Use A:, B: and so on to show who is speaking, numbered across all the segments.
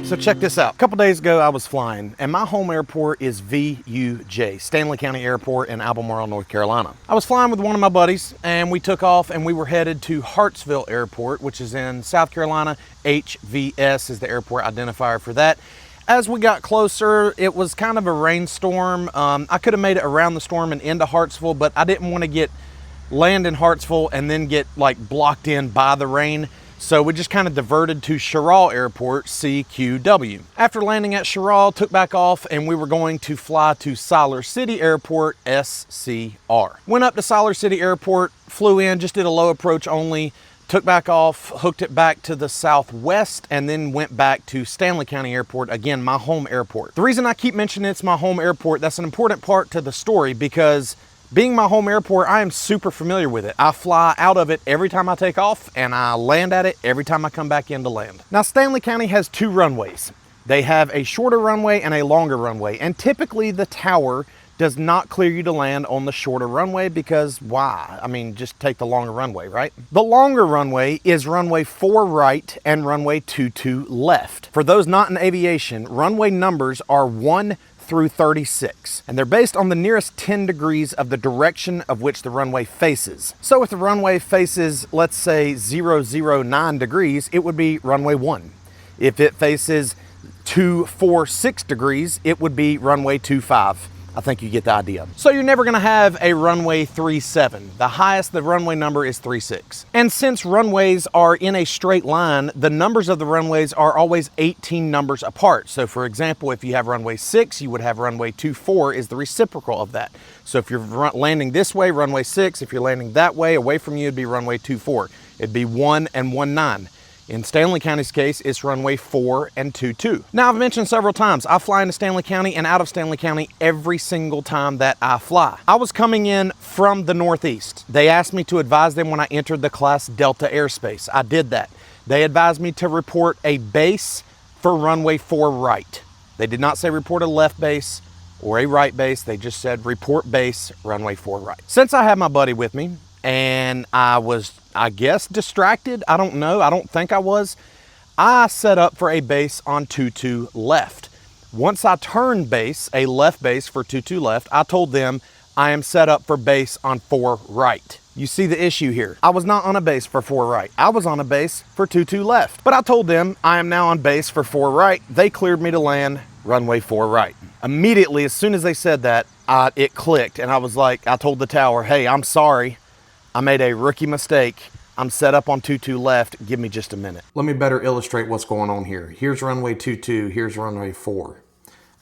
A: So check this out. A couple days ago, I was flying, and my home airport is VUJ, Stanley County Airport in Albemarle, North Carolina. I was flying with one of my buddies, and we took off, and we were headed to Hartsville Airport, which is in South Carolina. HVS is the airport identifier for that. As we got closer, it was kind of a rainstorm. I could have made it around the storm and into Hartsville, but I didn't want to land in Hartsville and then get like blocked in by the rain. So we just kind of diverted to Sherrill Airport, CQW. After landing at Sherrill, took back off, and we were going to fly to Siler City Airport, SCR. Went up to Siler City Airport, flew in, just did a low approach only, took back off, hooked it back to the southwest, and then went back to Stanley County Airport, again, my home airport. The reason I keep mentioning it's my home airport, that's an important part to the story, because being my home airport, I am super familiar with it. I fly out of it every time I take off, and I land at it every time I come back in to land. Now, Stanley County has two runways. They have a shorter runway and a longer runway, and typically the tower does not clear you to land on the shorter runway because why? I mean, just take the longer runway, right? The longer runway is runway 4 right and runway 22 left. For those not in aviation, runway numbers are 1 through 36, and they're based on the nearest 10 degrees of the direction of which the runway faces. So if the runway faces, let's say 009 degrees, it would be runway 1. If it faces 246 degrees, it would be runway 25. I think you get the idea. So you're never gonna have a runway 37. The highest the runway number is 36. And since runways are in a straight line, the numbers of the runways are always 18 numbers apart. So for example, if you have runway 6, you would have runway 24 is the reciprocal of that. So if you're landing this way, runway 6. If you're landing that way, away from you, it'd be runway 24. It'd be 1 and 19. In Stanley County's case, it's runway 4 and 22. Now, I've mentioned several times, I fly into Stanley County and out of Stanley County every single time that I fly. I was coming in from the Northeast. They asked me to advise them when I entered the Class Delta airspace. I did that. They advised me to report a base for runway 4 right. They did not say report a left base or a right base. They just said report base, runway 4 right. Since I had my buddy with me, and I was, I guess, distracted. I don't know. I don't think I was. I set up for a base on 22 left. Once I turned base, a left base for 22 left, I told them I am set up for base on 4 right. You see the issue here. I was not on a base for 4 right. I was on a base for 22 left. But I told them I am now on base for 4 right. They cleared me to land runway 4 right. Immediately, as soon as they said that, it clicked. And I was like, I told the tower, hey, I'm sorry. I made a rookie mistake. I'm set up on 22 left. Give me just a minute. Let me better illustrate what's going on here. Here's runway 22, here's runway 4.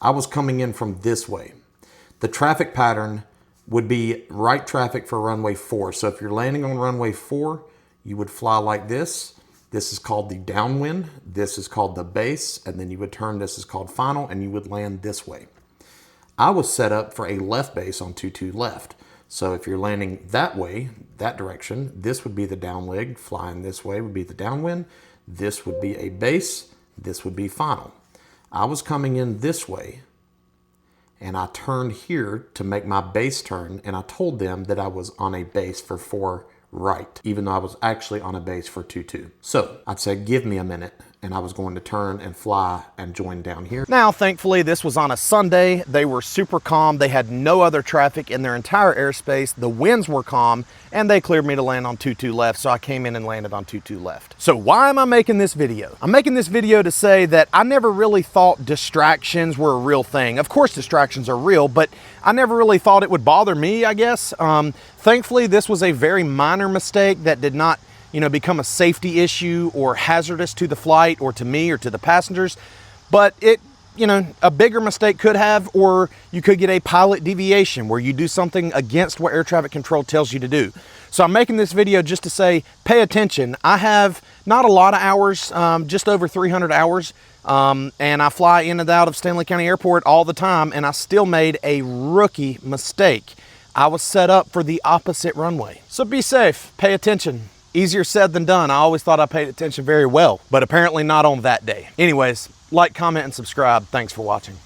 A: I was coming in from this way. The traffic pattern would be right traffic for runway 4. So if you're landing on runway 4, you would fly like this. This is called the downwind. This is called the base. And then you would turn, this is called final, and you would land this way. I was set up for a left base on 22 left. So if you're landing that way, that direction, this would be the down leg. Flying this way would be the downwind. This would be a base. This would be final. I was coming in this way, and I turned here to make my base turn, and I told them that I was on a base for 4 right, even though I was actually on a base for 22. So I'd say, give me a minute, and I was going to turn and fly and join down here. Now, thankfully, this was on a Sunday. They were super calm. They had no other traffic in their entire airspace. The winds were calm, and they cleared me to land on 22 left, so I came in and landed on 22 left. So why am I making this video? I'm making this video to say that I never really thought distractions were a real thing. Of course, distractions are real, but I never really thought it would bother me, I guess. Thankfully, this was a very minor mistake that did not become a safety issue or hazardous to the flight or to me or to the passengers. But a bigger mistake could have, or you could get a pilot deviation where you do something against what air traffic control tells you to do. So I'm making this video just to say, pay attention. I have not a lot of hours, just over 300 hours. And I fly in and out of Stanley County Airport all the time, and I still made a rookie mistake. I was set up for the opposite runway. So be safe, pay attention. Easier said than done. I always thought I paid attention very well, but apparently not on that day. Anyways, like, comment, and subscribe. Thanks for watching.